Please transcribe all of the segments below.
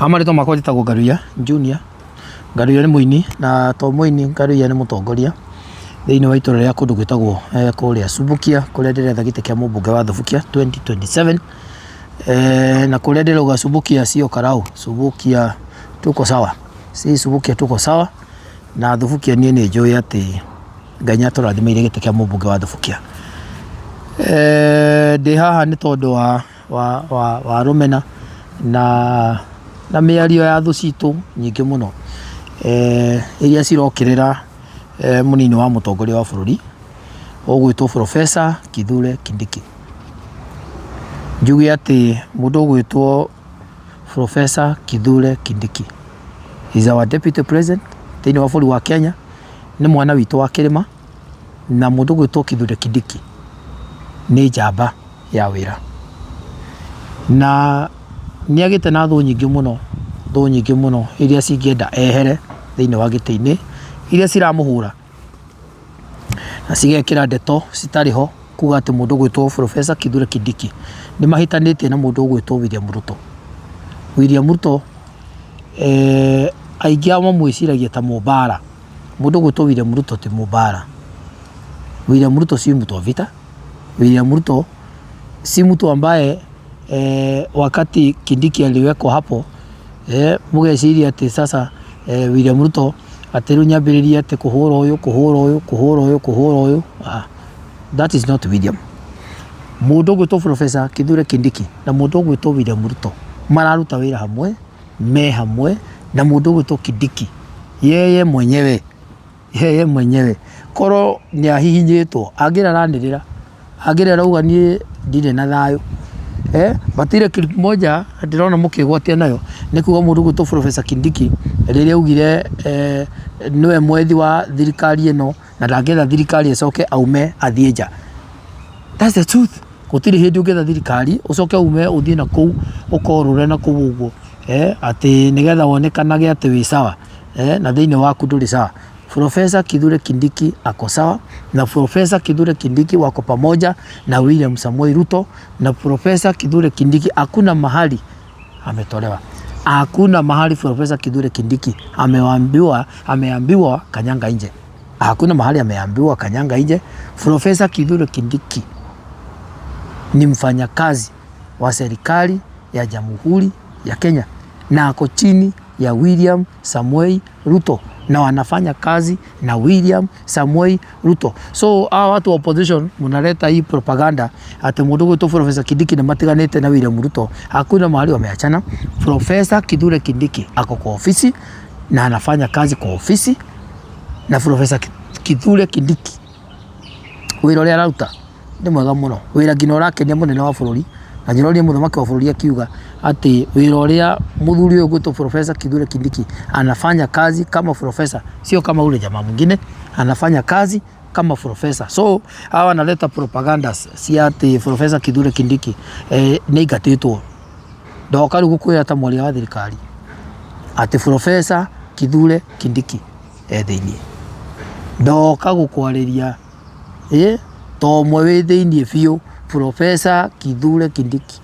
Amarĩtwo makwa njĩtagwo Ngaruiya Junior. Ngaruiya nĩ mũini na to mũini, Ngaruiya nĩ mũtongoria thĩinĩ wa itũra rĩa kũndũ gwĩtagwo kũrĩa Subukia, kũrĩa ndĩretha gĩtĩ kĩa mũmbunge wa Thubukia 2027. Na kũrĩa ndĩrauga Subukia sio Karau, Subukia tuko sawa, si Subukia tuko sawa, na Thubukia niĩ nĩ njũĩ atĩ Ngai nĩatũrathimĩire gĩtĩ kĩa mũmbunge wa Thubukia. Ndĩ haha nĩ tondũ wa rũmena na mĩario ya thũ citũ nyingĩ mũno iria cirokĩrĩra mũnini wa mũtongoria wa bũrũri ũgwĩtwo Professor Kithure Kindiki. Njuge atĩ mũndũ ũgwĩtwo Professor Kithure Kindiki is our deputy president thĩinĩ wa bũrũri wa Kenya, nĩ mwana witũ wa kĩrĩma, na mũndũ ũgwĩtwo Kithure Kindiki nĩ njamba ya wĩra, na nĩ agĩte na thũ nyingĩ mũno iria cingĩenda ehere thĩinĩ wa gĩtĩ-inĩ, iria ciramũhũra na cigekĩra ndeto citarĩ ho kuga atĩ mũndũ ũgwĩtwo Professor Kithure Kindiki nĩ mahitanĩtie na mũndũ ũgwĩtwo William Ruto. William Ruto aingĩ ao mamwĩciragia ta mũmbara. Mũndũ ũgwĩtwo William Ruto ti mũmbara. William Ruto si mtu wa vita. William Ruto si mtu ambaye wakati Kindiki aliwekwa hapo mugeciria ati sasa William Ruto atiru nyambiriria ati kuhura uyu. That is not William. Mundu gwitwo Professor Kithure Kindiki na mundu gwitwo William Ruto mararuta wira hamwe, me hamwe na mundu gwitwo Kindiki yeye mwenyewe koro ni ahihinyitwo angiraranirira rauga nie ndire na thayo. Batire clip moja ndirona mukigwatia nayo ni kuga mundu gwitwo Professor Kindiki riria augire niwe mwethi wa thirikari ino na ndangĩenda thirikari icoke aume athie nja. That's the truth. Gutiri hindi ungetha thirikari ucoke aume uthie na kuu ukorure na kuu uguo ati nigetha wonekanage ati wi sawa na thiini waku nduri sawa. Professor Kithure Kindiki ako sawa, na Professor Kithure Kindiki wako pamoja na William Samoei Ruto, na Professor Kithure Kindiki hakuna mahali ametolewa. Hakuna mahali Professor Kithure Kindiki ameambiwa kanyanga nje. Hakuna mahali ameambiwa kanyanga nje. Professor Kithure Kindiki ni mfanyakazi wa serikali ya Jamhuri ya Kenya na ako chini ya William Samoei Ruto na wanafanya kazi na William Samoei Ruto. So hawa watu wa opposition mnaleta hii propaganda ati mundu gwitwo Professor Kindiki na matiganite na William Ruto. Hakuna mahali wameachana. Professor Kithure Kindiki ako kwa ofisi na anafanya kazi kwa ofisi, na Professor Kithure Kindiki wira uria arauta ni mwega muno. Wira ngina urakenia munene wa bũrũri, na nyiroria muthamaki wa bũrũri akiuga ati wira uria muthuri uyu gwitwo Professor Kithure Kindiki anafanya kazi kama professor, sio kama ule jamaa mwingine, anafanya kazi kama professor. So hawa analeta propaganda si ati Professor Kithure Kindiki ni gatitwo ndoka rugu kwira ta mwaria wa thirikari ati Professor Kithure Kindiki thiini ndoka gukwariria to mwe wi thiini biu. Professor Kithure Kindiki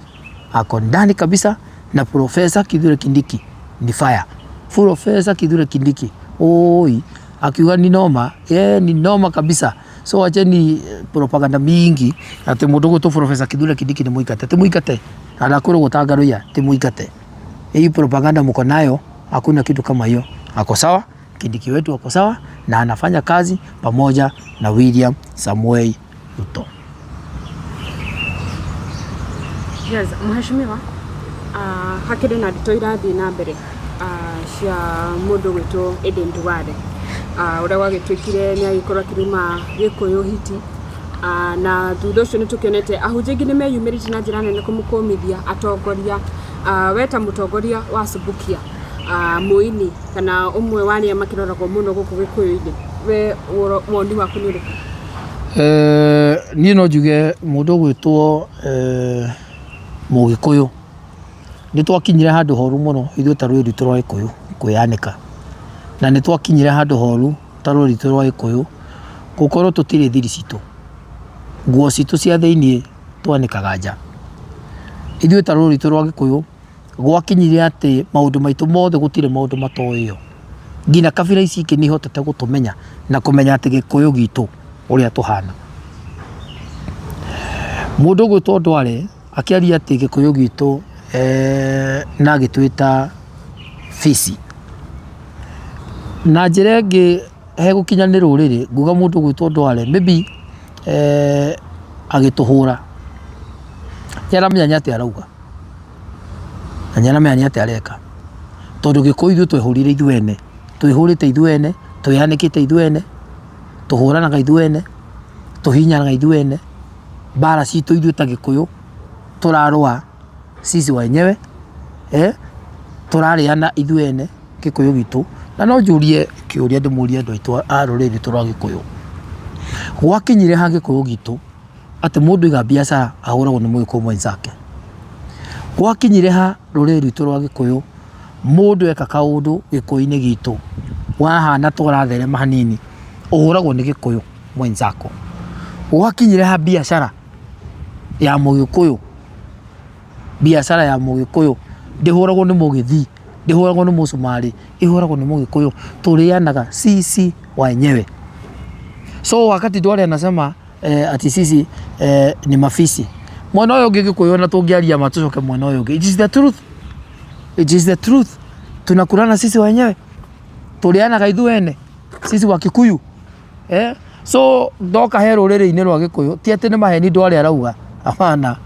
ako ndani kabisa, na Professor Kithure Kindiki ni fire. Professor Kithure Kindiki oi akiuga ni noma, ni noma kabisa. So acheni propaganda mingi ati mundu gwitwo Professor Kithure Kindiki ni muikate. Ti muikate, anakuru gutangaruya ti muikate. Hii propaganda mko nayo, hakuna kitu kama hiyo. Ako sawa, Kindiki wetu ako sawa na anafanya kazi pamoja na William Samoei Ruto. Yes, mheshimiwa, hakiri na ndito irathi na mbere cia mundu gwitwo Aden Duale uria wagitwikire ni agikorwo kirima Gikuyu hiti na thutha ucio ni tukionete ahunjia ingi ni meyumirite na njira nene kumukomithia atongoria weta mutongoria wa Subukia muini kana umwe wani amakiroragwo muno guku Gikuyu-ini. We woni waku ni uriku? Ni no njuge mundu gwitwo Mugikuyu ni twakinyire handu horu muno ithuĩ ta rũrĩrĩ rwitũ rwa Gikuyu kwĩyanĩka, na ni twakinyire handu horu ta rũrĩrĩ rwitũ rwa Gikuyu gukorwo tutire thiri citũ, nguo citũ cia thĩinĩ twanĩkaga nja. Ithuĩ ta rũrĩrĩ rwitũ rwa Gikuyu gwakinyire ati maundu maitu mothe gutire maundu matoyo ngina kabira ici ingĩ nĩ ihotete gũtũmenya na kũmenya atĩ Gĩkũyũ gitũ ũrĩa tũhana. Mũndũ ũgwĩtwo Ndwale akĩaria atĩ Gĩkũyũ gitũ na agĩtwĩta Fisi. Na njĩra ĩngĩ he gũkinya nĩ rũrĩrĩ nguga mũndũ ũgwĩtwo Ndwale maybe agĩtũhũra nĩaramenya nĩ atĩa arauga na nĩaramenya nĩ atĩa areka, tondũ Gĩkũyũ ithuĩ twehũrire ithuĩ ene, twĩhũrĩte ithuĩ ene, twĩyanĩkĩte ithuĩ ene, tũhũranaga ithuĩ ene, tũhinyanaga ithuĩ ene, mbara citũ ithuĩ ta Gĩkũyũ tũrarũa sisi wenyewe, tũrarĩana ithuĩ ene Gĩkũyũ gitũ. Na no njũrie kĩũria ndĩmũrie andũ aitũ a rũrĩrĩ rwitũ rwa Gĩkũyũ, gwakinyire ha Gĩkũyũ gitũ atĩ mũndũ iga biacara ahũragwo nĩ Mũgĩkũyũ mwenzake. Gwakinyire ha rũrĩrĩ rwitũ rwa Gĩkũyũ mũndũ eka kaũndũ Gĩkũyũ-inĩ gitũ wahana tũratherema hanini ũhũragwo nĩ Gĩkũyũ mwenzako. Gwakinyire ha biacara ya Mũgĩkũyũ, biacara ya Mũgĩkũyũ ndĩhũragwo nĩ Mũgĩthii, ndĩhũragwo nĩ Mũcumarĩ, ihũragwo nĩ Mũgĩkũyũ, tũrĩanaga sisi wenyewe. So wakati Ndwale anasema ati sisi ni mafisi, mwena ũyũ ũngĩ Gĩkũyũ na tũngĩaria matũcoke mwena ũyũ ũngĩ. It is the truth, it is the truth. Tunakulana sisi wenyewe, tũrĩanaga ithuĩ ene sisi wa Kikuyu. So ndoka he rũrĩrĩ-inĩ rwa Gĩkũyũ ti atĩ nĩ maheni Ndwale arauga, hapana.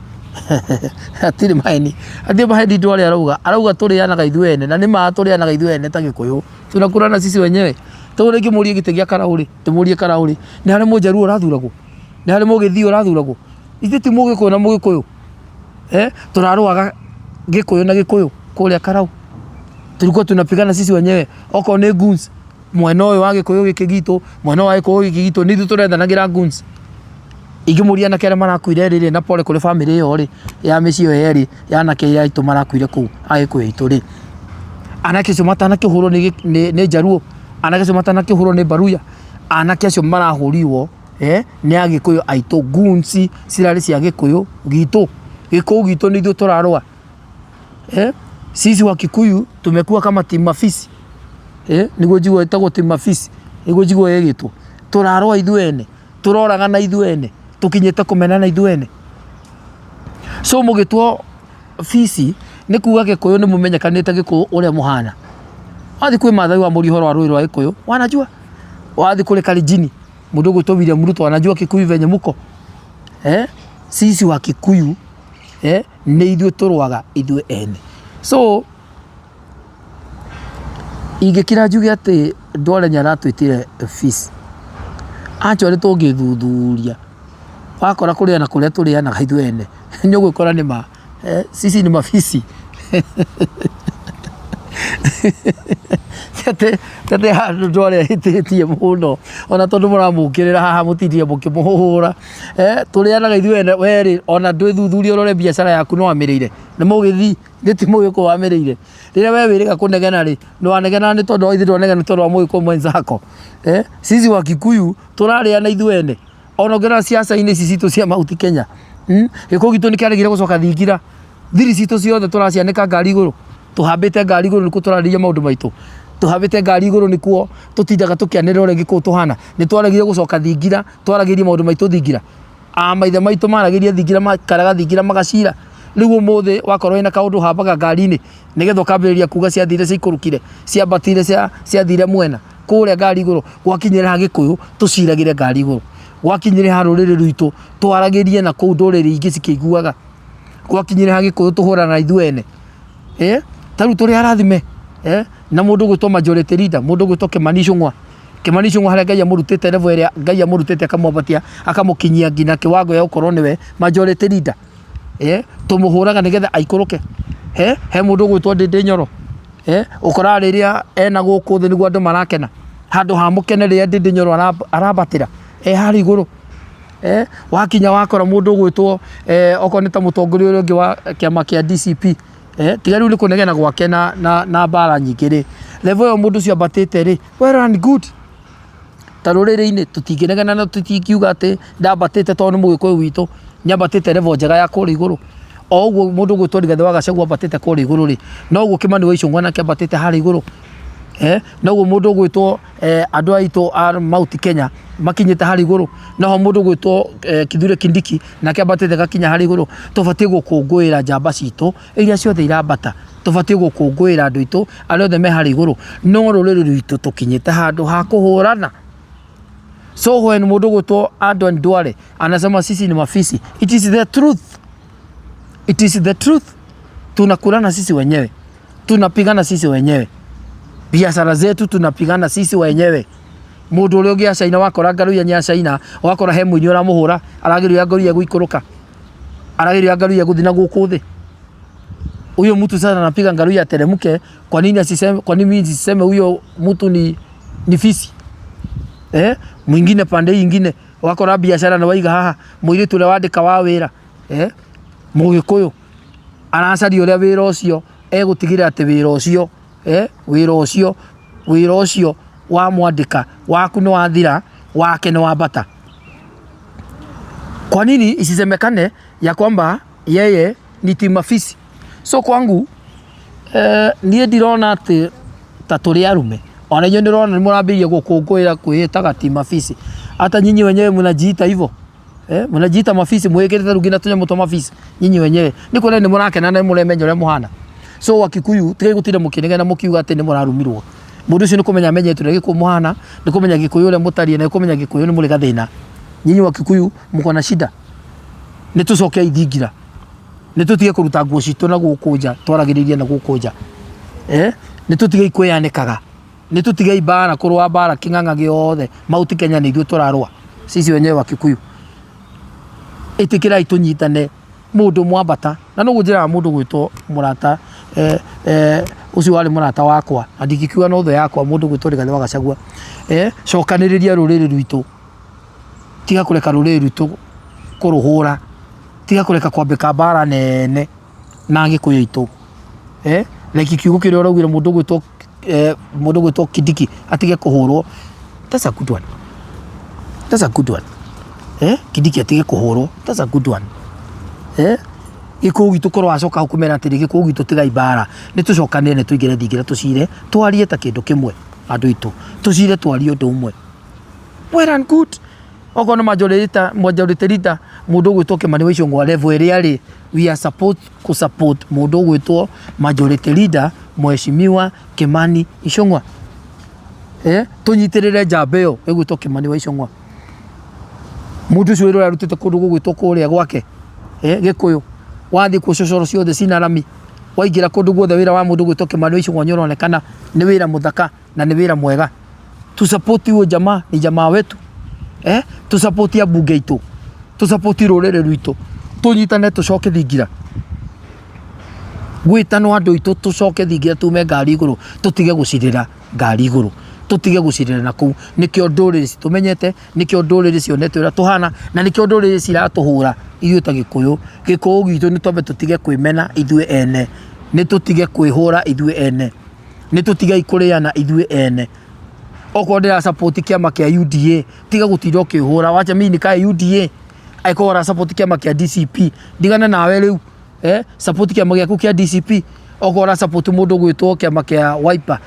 Atire maheni, atire maheni Ndwale arauga tũrĩanaga ithuĩ ene, na nĩma tũrĩanaga ithuĩ ene ta Gĩkũyũ, tunakulana sisi wenyewe. Tondũ rĩngĩ mũrie gĩtĩ gĩa Karaũrĩ, tũmũrie Karaũrĩ nĩ harĩ Mũjaruo ũrathuragwo, nĩ harĩ Mũgĩthii ũrathuragwo, ithuĩ ti Mũgĩkũyũ na Mũgĩkũyũ. Tũrarũaga Gĩkũyũ na Gĩkũyũ kũrĩa Karaũ, tulikuwa tunapigana sisi wenyewe. Okorwo nĩ goons mwena ũyũ wa Gĩkũyũ gĩkĩ gitũ, mwena wa Gĩkũyũ gĩkĩ gitũ, nĩ ithuĩ tũrethanagĩra goons. Ingĩmũria anake arĩa marakuire rĩrĩ, na pole kũrĩ bamĩrĩ ĩyo rĩ ya mĩciĩ ĩyo yerĩ ya anake aitũ marakuire kũu a Gĩkũyũ aitũ rĩ, anake acio matanakĩhũrwo nĩ Jaruo, anake acio matanakĩhũrwo nĩ Baruya, anake acio marahũrirwo nĩ a Gĩkũyũ aitũ, goons cirarĩ cia Gĩkũyũ gitũ. Gĩkũyũ gitũ nĩ ithuĩ tũrarũa. Sisi wa Kikuyu tumekuwa kama timu mafisi, niguo njiguo ĩtagwo timu mafisi, niguo njiguo ĩgĩtwo. Tũrarũa ithuĩ ene, tũroragana ithuĩ ene, tũkinyĩte kũmenana ithuĩ ene. So mũgĩtwo Fisi nĩ kuuga Gĩkũyũ nĩ mũmenyekanĩte Gĩkũyũ ũrĩa mũhana. Wathi kwĩ Maathai wa mũri ũhoro wa rũĩ rwa Gĩkũyũ wanajua, wathi kũrĩ Kalenjin mũndũ ũgwĩtwo William Ruto wanajua Kikuyu venye muko. Sisi wa Kikuyu nĩ ithuĩ tũrũaga ithuĩ ene. So ingĩkira njuge atĩ Ndwale nĩaratwĩtire Fisi, actually tũngĩthuthuria wakora kũrĩa na kũrĩa tũrĩanaga ithuĩ ene nĩ ũgwĩkora nĩma sisi ni mafisi. Tete handũ Ndwale ahĩtĩtie mũno, ona tondũ mũramũkĩrĩra haha mũtindire mũkĩmũhũra. Tũrĩanaga ithuĩ ene werĩ, ona ndwĩthuthuria ũrore biacara yaku no wamĩrĩire nĩ Mũgĩthii, nĩ ti Mũgĩkũyũ wamĩrĩire. Rĩrĩa we wĩrĩga kũnegena rĩ, nĩ wanegena nĩ tondũ ithuĩ twanegena nĩ tondũ wa Mũgĩkũyũ mwenzako. Sisi wa Kikuyu tũrarĩana ithuĩ ene, ona ũngĩrora ciaca-inĩ ici citũ cia Mount Kenya, Gĩkũyũ gitũ nĩ kĩaregire gũcoka thingira, thiri citũ ciothe tũracianĩka ngari igũrũ, tũhambĩte ngari igũrũ nĩkuo tũrarĩrĩria maũndũ maitũ, tũhambĩte ngari igũrũ nĩkuo tũtindaga tũkĩanĩrĩra ũrĩa Gĩkũyũ tũhana. Nĩ twaregire gũcoka thingira, twaragĩria maũndũ maitũ thingira. Maithe maitũ maragĩria thingira, makaraga thingira magacira. Rĩu ũmũthĩ wakorwo wĩna kaũndũ hambaga ngari-inĩ, nĩgetha ũkambĩrĩria kuga ciathire ciaikũrũkire, ciambatire ciathire mwena kũrĩa ngari igũrũ. Gwakinyĩra ha Gĩkũyũ tũciragĩre ngari igũrũ, gwakinyĩra ha rũrĩrĩ rwitũ twaragĩrie na kũu ndũrĩrĩ ingĩ cikĩiguaga, gwakinyĩra ha Gĩkũyũ tũhũrana ithuĩ ene. Tarĩu tũrĩ arathime na mũndũ ũgwĩtwo majority leader, mũndũ ũgwĩtwo Kimani Ichung'wa. Kimani Ichung'wa harĩa Ngai amũrutĩte level ĩrĩa Ngai amũrutĩte akamwambatia akamũkinyia nginya kĩwango ya gũkorwo nĩwe majority leader. Tũmũhũraga nĩgetha aikũrũke. He mũndũ ũgwĩtwo Ndĩndĩ Nyoro, ũkoraga rĩrĩa ena gũkũ thĩ nĩguo andũ marakena, handũ ha mũkene rĩrĩa Ndĩndĩ Nyoro arabatĩra harĩ igũrũ. Wakinya wakora mũndũ ũgwĩtwo okorwo nĩ ta mũtongoria ũrĩa ũngĩ wa kĩama kĩa DCP, tiga rĩu nĩ kũnegena gwake na mbara nyingĩ rĩ, level ĩyo mũndũ ũcio ambatĩte rĩ, well and good. Ta rũrĩrĩ-inĩ tũtingĩnegena na tũtingiuga atĩ ndambatĩte tondũ nĩ Mũgĩkũyũ witũ, nyambatĩte level njega ya kũrĩa igũrũ. oguo mundu gwitwo Rigathi wa Gachagua batete kuri iguru ri noguo Kimani wa Icũng'wa nake batete hari iguru noguo mundu gwitwo andu aitu a Mount Kenya makinyite hari iguru noho mundu gwitwo Kithure Kindiki nake batete gakinya hari iguru tubatie gukungwira njamba citu iria ciothe irambata tubatie gukungwira andu itu aria othe me hari iguru no ruriri rwitu tukinyite handu ha kuhurana. So when mundu gwitwo Adan Duale anasema sisi ni mafisi, it is the truth. It is the truth. Tunakulana sisi wenyewe, tunapigana sisi wenyewe, biashara zetu tunapigana sisi wenyewe. Mundu uria ungi acaina wakora ngaruia nya acaina wakora he mwinyi ura muhura aragiria ngaruia guikuruka aragiria ngaruia guthina guku thi. Huyo mtu sasa anapiga ngaruia teremke. Kwa nini asiseme? Kwa nini asiseme huyo mtu ni fisi? Mwingine pande nyingine wakora biashara na waiga haha mwiritu ule wandika wa wira Mugikuyu aracari uria wira ucio egutigira ati wira ucio wa mwandika waku ni wathira wake ni wambata. Kwa nini isisemekane ya kwamba yeye ni timafisi? So kwangu nie ndirona ati ta turi arume, ona nyo ndirona ni murambiria gukungwira kwitaga timafisi. Hata nyinyi wenyewe mnajiita hivyo. Mnajiita mafisi, mwekete rugina tunyamu twa mafisi nyinyi wenyewe. Niko ni murakena na muremenya ure muhana. So Wakikuyu tige gutire mukinega na mukiuga ati ni murarumirwo. Mundu ucio ni kumenya menyete ure giku muhana, ni kumenya Gikuyu ure mutarie na kumenya Gikuyu ni muri gathina. Nyinyi Wakikuyu muko na shida. Ni tucoke ithingira. Ni tutige kuruta nguo citu na gukunja, twaragiriria na gukunja. Ni tutige ikweyanikaga. Ni tutige ibara kurwa bara king'ang'a giothe Mount Kenya ni ithuĩ turarwa sisi wenyewe Wakikuyu. Itikirai tunyitane mundu mwambata na no gujira mundu gwitwo murata ucio wari murata wakwa andikikiwa no tho yakwa mundu gwitwo Rigathi wa Gachagua. Cokaniriria ruriri rwitu, tiga kureka ruriri rwitu kuruhura, tiga kureka kwambika bara nene na Gikuyu itu. Like kiugo kiria uraugira mundu gwitwo Kindiki atige kuhurwo. That's a good one. That's a good one. Kindiki atige kuhurwo. That's a good one. Gikuyu gitu korwo acoka hukumera atiri Gikuyu gitu tiga ibara ni tucokanire ni tuigire thingira tucire twarie ta kindu kimwe andu itu tucire twarie undu umwe. Well and good. Ogono majority leader mundu gwitwo Kimani wa Icũng'wa level ria ari we are support mundu gwitwo majority leader Mheshimiwa Kimani Icũng'wa. Tunyitirire njamba iyo igwitwo Kimani wa Icũng'wa. Mundu ucio wira arutite kundu gwitwo kuria gwake Gikuyu wathi ku cocoro ciothe cina rami waingira kundu guothe wira wa mundu gwitwo Kimani wa Icũng'wa nyoronekana ni wira muthaka na ni wira mwega. Tu support huyo jamaa, ni jamaa wetu. Tu support ya bunge itu, tu support rurere rwitu, tunyitane tucoke thingira gwitano andu itu tucoke thingira tume ngari iguru tutige gucirira ngari iguru tutige gucirira na kuu nikio nduriri tumenyete nikio nduriri cionete ura tuhana na nikio nduriri ciratuhura ithuĩ ta Gikuyu gitu ni twambe tutige kwimena ithuĩ ene ni tutige kwihura ithuĩ ene ni tutige ikuriana ithuĩ ene. Okorwo ndira support kiama kia UDA tiga gutinda ukihura wacha mimi nikae UDA aikora support kiama kia DCP ndigana nawe riu support kiama giaku kia DCP okora support mundu gwitwo kiama kia Wiper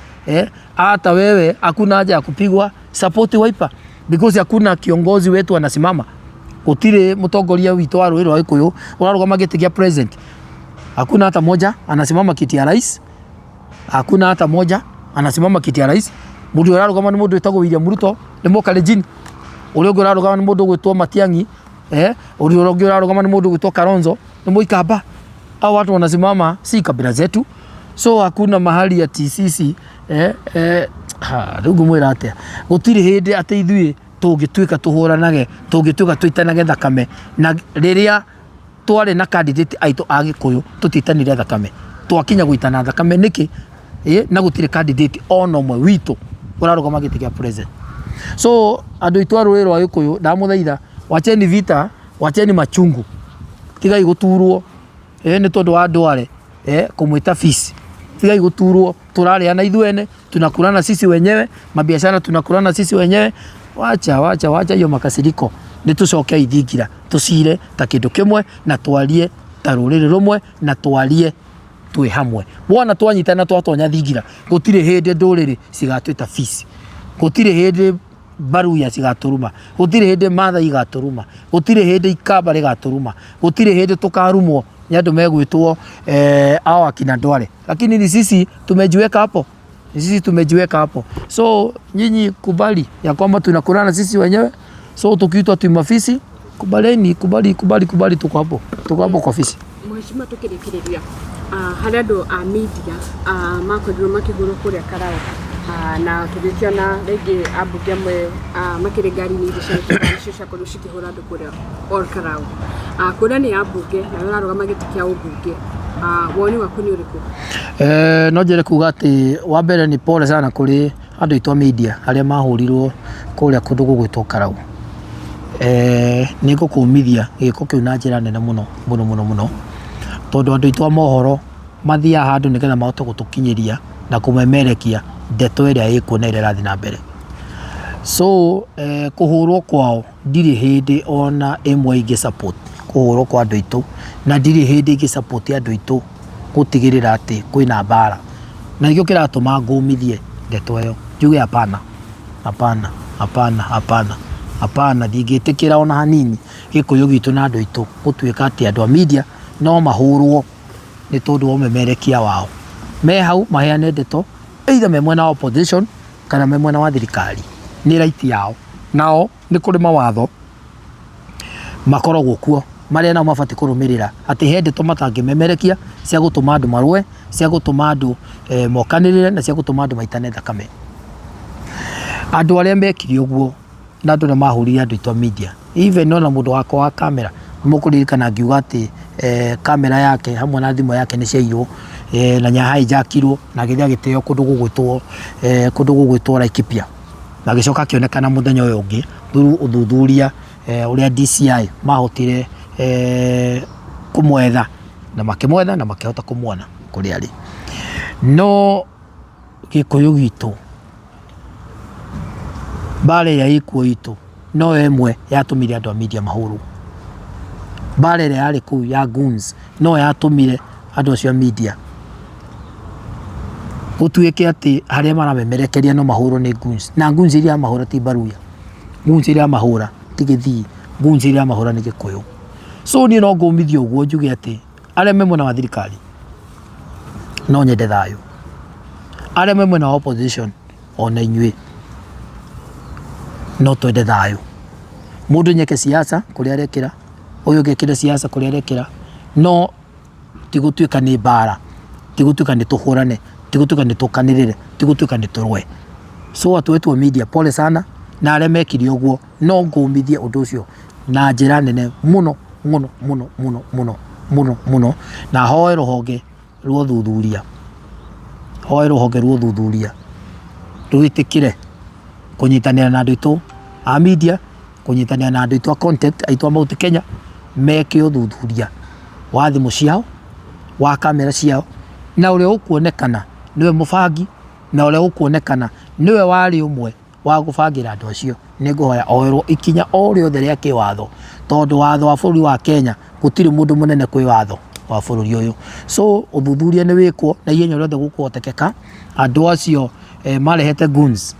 hata wewe hakuna haja ya kupigwa support Wiper because hakuna kiongozi wetu anasimama gutire mutongoria witu wa Rũĩ rwa Gĩkũyũ urarugama giti kia president hakuna hata moja anasimama kiti ya rais hakuna hata moja anasimama kiti ya rais. Mundu urarugama ni mundu witagwo William Ruto ni Mũkalenjin, uria ungi urarugama ni mundu gwitwo Matiang'i uria ungi urarugama ni mundu gwitwo Kalonzo ni Mũikamba. Hao watu wanasimama si kabila zetu, so hakuna mahali ya TCC rugu mwira atia gutiri hindi ati ithuĩ tungituika tuhuranage tungituika tuitanage thakame na riria twari na candidate aitu a Gikuyu tutitanire thakame twakinya guitana thakame niki na gutire candidate ono mwe witu urarugama giti kia president. So andu itu a Rũĩ rwa Gĩkũyũ ndamuthaitha wacheni vita wacheni machungu tigai guturwo ni tondu wa Duale kumwita fisi tigai guturwo turaria na ithuĩ ene tunakulana sisi wenyewe mabiashara tunakulana sisi wenyewe. Wacha hiyo makasiriko ni tucoke ithingira tucire ta kindu kimwe na twarie ta ruriri rumwe na twarie twi hamwe. Wona twanyitana twatonya thingira gutire hindi nduriri cigatwita fisi, gutire hindi Baruya cigaturuma, gutire hindi Maathai igaturuma, gutire hindi Ikamba rigaturuma, gutire hindi tukarumwo ni andu megwitwo hao akina Ndwale, lakini ni sisi tumejiweka hapo, sisi tumejiweka hapo. So nyinyi kubali ya kwamba tunakurana sisi wenyewe. So tukiitwa tu mafisi, kubaleni, kubali, tuko hapo kwa fisi. Mheshimiwa, tukirikiria hari andu a media makorirwo makigurwo kuria Karau na tugikiona rĩngĩ ambunge amwe makĩrĩ ngari-inĩ icio ciakorirwo cikĩhũra andũ kũrĩa Ol Karau. Kuona nĩ ambunge na ũrarũgama gĩtĩ kĩa ũmbunge, woni waku nĩ ũrĩkũ? No njĩre kuga atĩ wa mbere nĩ pole sana kũrĩ andũ aitũ a media arĩa mahũrirwo kũrĩa kũndũ gũgwĩtwo Karau. Nĩ ngũkũmithia gĩko kĩu na njĩra nene mũno tondũ andũ aitũ a mohoro mathiaga handũ nĩgetha mahote gũtũkinyĩria na kũmemerekia ndeto ĩrĩa ĩkuo na ĩrĩa ĩrathiĩ na mbere. So kũhũrwo kwao ndirĩ hĩndĩ ona ĩmwe ingĩ support kũhũrwo kwa andũ aitũ, na ndirĩ hĩndĩ ingĩ support andũ aitũ gũtigĩrĩra atĩ kwĩna mbara, na nĩkĩo kĩratũma ngũmithie ndeto ĩyo. Njuge hapana, ndingĩtĩkĩra ona hanini gĩkũyũ gitũ na andũ aitũ gũtuĩka atĩ andũ a media no mahũrwo nĩ tondũ wa ũmemerekia wao. Me hau maheane ndeto either me mwena wa opposition kana me mwena wa thirikari, nĩ right yao. Nao nĩ kũrĩ mawatho makoragwo kuo marĩa nao mabatiĩ kũrũmĩrĩra, atĩ he ndeto matangĩmemerekia cia gũtũma andũ marũe, cia gũtũma andũ mokanĩrĩre na cia gũtũma andũ maitane thakame. Andũ arĩa mekire ũguo na andũ arĩa mahũrire andũ aitũ a media, even ona mũndũ wakwa wa kamera mũkũririkana ngiuga atĩ kamera yake hamwe na thimũ yake nĩ ciairwo na nyahijackirwo na gĩthia gĩteo kũndũ gũgwĩtwo Laikipia, na gĩcoka kĩonekana mũthenya ũyũ ũngĩ through ũthuthuria ũrĩa DCI mahotire kũmwetha na makĩmwetha na makĩhota kũmuona kũrĩa arĩ. No gĩkũyũ gitũ mbara ĩrĩa ĩkuo itũ no ĩmwe yatũmire andũ a media mahũrwo. Mbara ĩrĩa yarĩ kũu ya goons no yatũmire andũ acio a media gũtuĩke atĩ harĩa maramemerekeria no mahũrwo nĩ goons, na goons iria mahũra ti Baruya, goons iria mahũra ti Gĩthii, goons iria mahũra nĩ Gĩkũyũ. So niĩ no ngũmithio ũguo njuge atĩ arĩa me mwena wa thirikari no nyende thayũ, arĩa me mwena wa opposition ona inyuĩ no twende thayũ. Mũndũ nyeke siasa kũrĩa arekĩra, ũyũ ngekĩra siasa kũrĩa arekĩra, no tigũtuĩka nĩ mbara, tigũtuĩka nĩ tũhũrane, tigũtuĩka nĩ tũkanĩrĩre, tigũtuĩka nĩ tũrũe. So watu wetu wa media pole sana, na arĩa mekire ũguo no ngũmithie ũndũ ũcio na njĩra nene mũno, na hoe rũhonge rwa ũthuthuria rwĩtĩkĩre kũnyitanĩra na andũ aitũ a media, kũnyitanĩra na andũ aitũ a content aitũ a Mount Kenya, meke ũthuthuria wa thimũ ciao, wa kamera ciao, na ũrĩa ũkuonekana nĩwe mũbangi, na ũrĩa ũkuonekana nĩwe warĩ ũmwe wa gũbangĩra andũ acio. Nĩ ngũhoya oerwo ikinya o rĩothe rĩa kĩwatho, tondũ watho wa bũrũri wa Kenya gũtirĩ mũndũ mũnene kwĩ watho wa bũrũri ũyũ. So ũthuthuria nĩ wĩkwo na ihenya rĩothe gũkũhotekeka, andũ acio marehete goons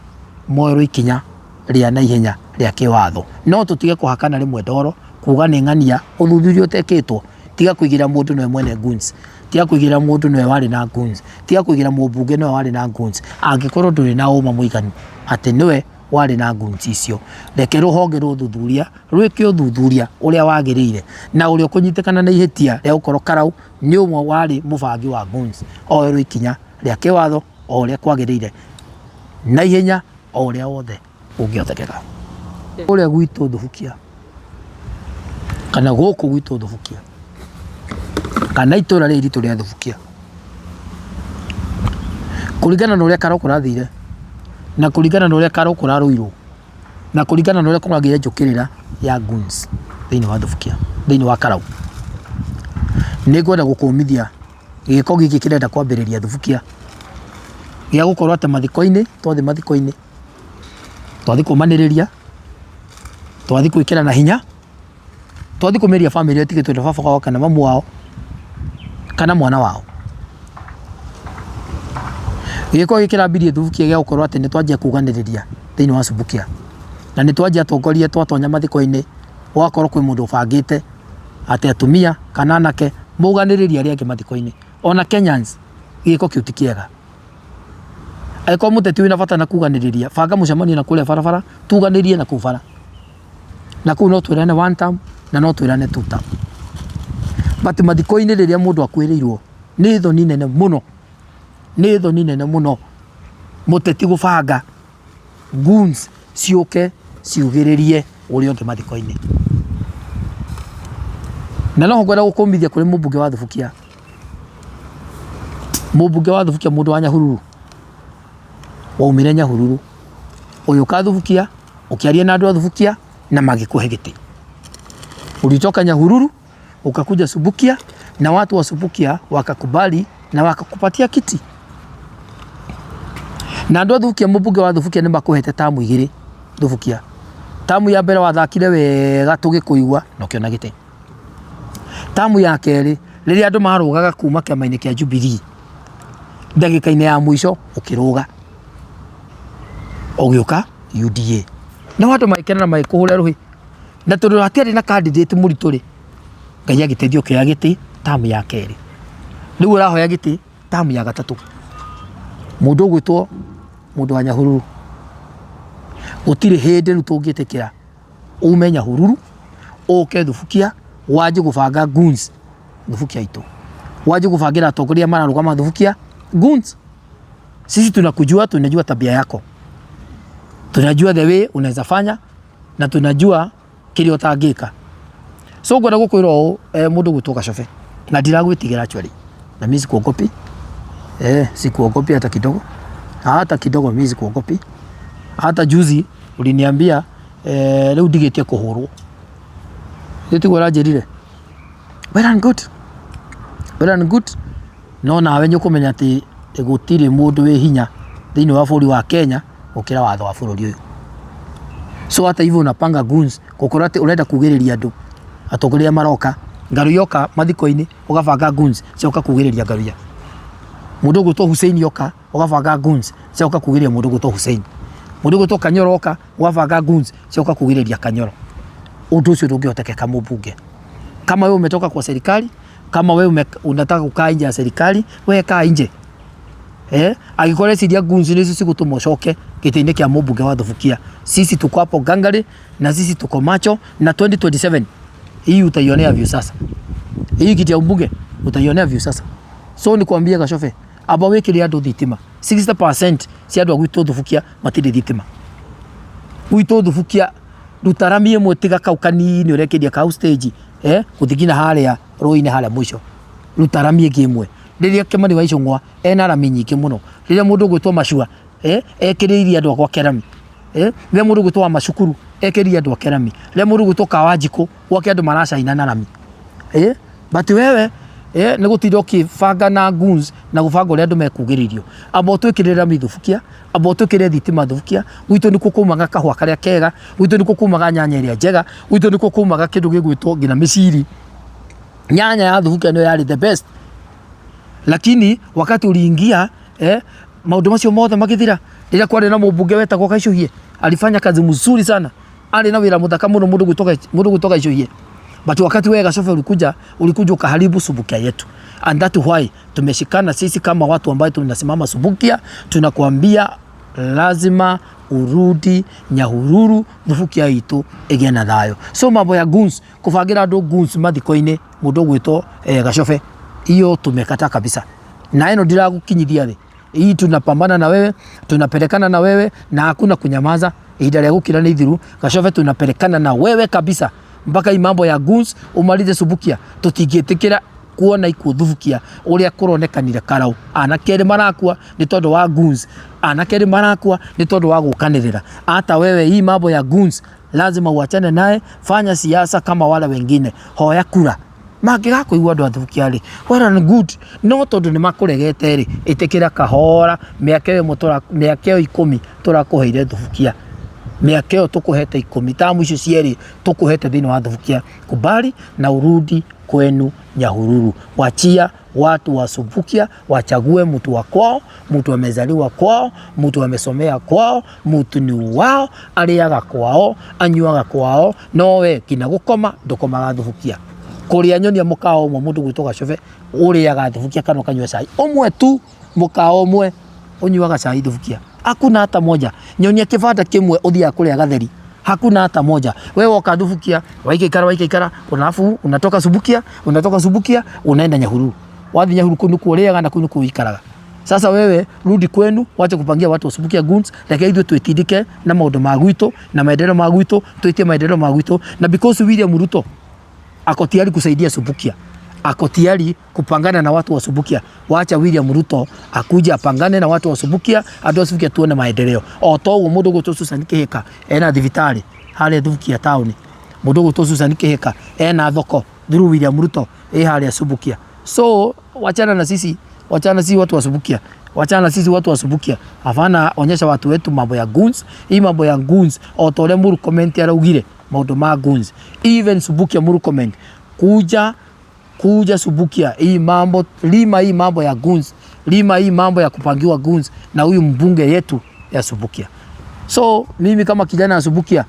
moerwo ikinya rĩa na ihenya rĩa kĩwatho. No tũtige kũhakana rĩmwe ndoro kuga nĩ ng'ania ũthuthuria ũtekĩtwo. Tiga kũigĩra mũndũ nĩwe mwene goons, tiga kũigĩra mũndũ nĩwe warĩ na goons, tiga kũigĩra mũmbunge nĩwe warĩ na goons, angĩkorwo ndũrĩ na ũma mũiganu atĩ nĩwe warĩ na goons icio. Reke rũhonge rwa ũthuthuria rwĩke ũthuthuria ũrĩa wagĩrĩire, na ũrĩa ũkũnyitĩkana na ihĩtia rĩa gũkorwo Karau nĩ ũmwe warĩ mũbangi wa goons, oerwo ikinya rĩa kĩwatho o ũrĩa kwagĩrĩire na ihenya o ũrĩa wothe ũngĩhotekeka. Ũrĩa gwitũ Thubukia kana gũkũ gwitũ Thubukia kana itũra rĩrĩ ritũ rĩa Thubukia, kũringana na ũrĩa Karau kũrathire, na kũringana na ũrĩa Karau kũrarũirwo, na kũringana na ũrĩa kũragĩire njũkĩrĩra ya goons thĩinĩ wa Thubukia, thĩinĩ wa Karau, nĩ ngwenda gũkũmithia gĩko gĩkĩ kĩrenda kwambĩrĩria Thubukia gĩa gũkorwo atĩ mathiko-inĩ, twathiĩ mathiko-inĩ, twathiĩ kũmanĩrĩria, twathiĩ gwĩkĩra na hinya, twathiĩ kũmĩria famĩlĩ ĩtigĩtwo na baba wao kana mamu wao kana mwana wao. Giko gikirabirie thubukia gya gukorwo ati nitwanjia kuganiriria thiini wa Subukia na nitwanjia atongoria twatonya mathiko-ini wakorwo kwi mundu bangite ati atumia kana anake muganiriria aria angi mathiko-ini ona Kenyans giko kiu ti kiega. Aiko muteti wina bata na kuganiriria banga mucemanio na kuria barabara tuganirie na kubara na ku no twirane one term na no twirane two term. But mathiko-ini riria mundu akwirirwo ni thoni nene muno, ni thoni nene muno muteti gubanga goons ciuke ciugiririe uri onge mathiko-ini. Na no ngwenda gukumithia kuri mubunge wa Thubukia, mubunge wa Thubukia mundu wa Nyahururu waumire Nyahururu uyu ka Thubukia ukiaria na andu a Thubukia na magikuhe giti. Ulitoka Nyahururu ukakuja Subukia na watu wa Subukia wakakubali na wakakupatia kiti. Na andu a Thubukia mubunge wa Thubukia ni makuhete tamu igiri Thubukia. Tamu ya mbere wathakire wega tugikuigwa na ukiona giti. Tamu ya keri riria andu marugaga kuma kiama-ini kia Jubilee ndagika-ini ya mwisho ukiruga ugiuka UDA na watu maikena na maikuhura ruhi na tondu hatiari na candidate muritu ri Ngai agitethio kioya giti tamu ya keri riu urahoya giti tamu ya gatatu mundu gwitwo mundu wa Nyahururu gutire hindi riu tungitikira ume Nyahururu uke Thubukia waje gubanga goons Thubukia itu waje kubangira atongoria mararugama Thubukia goons. Sisi tunakujua, tunajua tabia yako, tunajua the way unaweza fanya na tunajua kile utangika. So ngwenda gukwira mundu gwitwo Gacobe na ndiragwitigira actually na mimi sikuogopi sikuogopi hata kidogo mimi sikuogopi. Hata juzi uliniambia leo ndigetie kuhurwo nditigora njirire well and good no nawe nyukumenya ati gutire mundu wi hinya thiini wa bũrũri wa Kenya gukira watho wa bũrũri uyu. So hata hivyo unapanga goons gukora ati urenda kugiriria andu atongoria maroka ngaru yoka mathiko-ini ugabanga goons cia kugiriria ngaru ya mundu gwitwo Hussein yoka ugabanga goons cia kugiriria mundu gwitwo Hussein, mundu gwitwo Kanyoro yoka ugabanga goons cia kugiriria Kanyoro. Undu ucio ndungiotekeka mubunge. Kama wewe umetoka kwa serikali, kama wewe unataka kukaa nje ya serikali, wewe kaa nje. Agikore sidia goons nizo sigutuma ucoke giti-ini kia mubunge wa Thubukia. Sisi tuko hapo gangari na sisi tuko macho na 2027 hii utaionea view sasa. Hii kiti ya mbunge utaionea view sasa. So ni kuambia Gacobe aba wekiri andu thitima 60% cia andu agwitwo Thubukia matiri thitima. Gwitwo Thubukia rutaramie mwetiga kau kanini urekeria kau stage kuthigina haria roine haria mwisho rutaramie kimwe riria Kimani wa Icũng'wa ena rami nyingi muno riria mundu gwitwo Mashua ekiriria andu akwa Kerami riria mundu gwitwo Macukuru ekiriria andu akwa Kerami riria mundu gwitwo Kawanjiku gwake andu maracaina na rami but wewe ni gutira ukibanga na goons na gubanga uria andu mekugiririo abo twikirira Thubukia abo twikire thitima Thubukia gwitu niko kumaga kahua karia kega gwitu niko kumaga nyanya iria njega gwitu niko kumaga kindu gigwitwo ngina miciri. Nyanya ya Thubukia no yari the best, lakini wakati uliingia maundu macio mothe magithira riria kwari na mubunge wetagwo Gaicũhie alifanya kazi mzuri sana, ali na wira muthaka muno mundu gwitoka Gaicũhie. But wakati wewe Gacobe ulikuja ukaharibu Subukia yetu, and that why tumeshikana sisi kama watu ambao tunasimama Subukia, tunakuambia lazima urudi Nyahururu Thubukia itu igie na thayo. So mambo ya goons kubangira andu goons mathiko-ini mundu gwitwo Gacobe hiyo tumekata kabisa, na eno ndiragukinyithia thi. Hii tunapambana na wewe, tunapelekana na wewe na hakuna kunyamaza. Ihinda ria gukira ni thiru. Gacobe tunapelekana na wewe kabisa mpaka hii mambo ya goons umalize Subukia. Tutingietikira kuona ikuo Thubukia uria kuronekanire karau. Anakeri marakua ni tondu wa goons, anakeri marakua ni tondu wa gukanirira. Hata wewe hii mambo ya goons lazima uachane naye, fanya siasa kama wala wengine, hoya kura magiga kuigua andu a Thubukia ri well and good no tondu ni makuregete ri itikira kahora miaka iyo 10 turakuheire Thubukia, miaka iyo tukuhete 10 tamu icio cieri tukuhete thiini wa Thubukia. Kubali na urudi kwenu Nyahururu. Wachia watu wa Subukia wachague mtu wa kwao, mtu amezaliwa kwao, mtu amesomea kwao, mtu ni wao, aliaga kwao, anyuaga kwao, nowe kina gukoma ndukomaga Thubukia. Kuria nyoni ya mukao mwe mundu gwitoga Chove uriaga Thubukia kana kanywa cai omwe tu, mukao omwe unyuaga cai Thubukia. Hakuna hata moja. Nyoni ya kibanda kimwe uthia kuria gatheri. Hakuna hata moja. Wewe ukadufukia, waikaikara, unafu unatoka Subukia, unaenda Nyahururu. Wathi Nyahururu kunu kuoleaga na kunu kuikaraga. Sasa wewe rudi kwenu, wacha kupangia watu wa Subukia goons, lakini ithuĩ twĩtindĩke na maũndũ ma gwitũ na maendeleo ma gwitũ, twĩtie maendeleo ma gwitũ, na because William Ruto ako tayari kusaidia Subukia, ako tayari kupangana na watu wa Subukia. Wacha William Ruto akuja apangane na watu wa Subukia, andũ a Subukia tuone maendeleo. O to ũguo mũndũ gwĩtwo Susan Kĩhĩka ena thibitarĩ harĩa Thubukia town, mũndũ gwĩtwo Susan Kĩhĩka ena thoko through William Ruto harĩa Subukia. So wachana na sisi watu wa Subukia, wachana na sisi watu wa Subukia. Hapana, onyesha watu wetu mambo ya goons. Hii mambo ya goons o to ũrĩa Murkomen araugire maũndũ ma goons, even Subukia Murkomen kuja Subukia, hii mambo lima, hii mambo ya goons, lima hii mambo ya kupangiwa goons na huyu mbunge yetu ya Subukia. So mimi kama kijana wa Subukia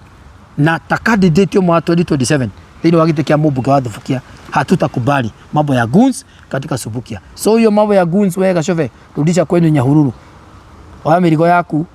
nataka date mwa 2027 ndio wakitekia mbunge wa Subukia, hatutakubali mambo ya goons katika Subukia. So hiyo mambo ya goons, wewe Chove rudisha kwenu Nyahururu. Wa mirigo yaku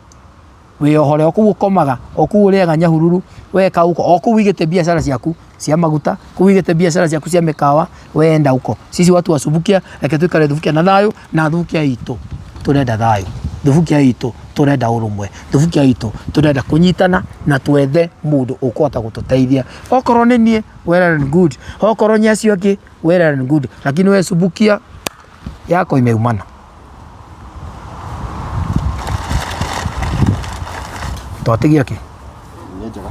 we ohore oku ukomaga oku ureaga Nyahururu, weka uko oku wigete biashara ciaku cia maguta, kuwigete biashara ciaku cia mikawa, wenda uko. Sisi watu wa Subukia reke twikare Thubukia na thayo, na Thubukia itu turenda thayo, Thubukia itu turenda urumwe, Thubukia itu turenda kunyitana na twethe mundu ukwata gututeithia. Okorwo ni nie well and good, okorwo ni acio angi well and good, lakini we Subukia yako imeumana. Twatigia ki? Ni njega.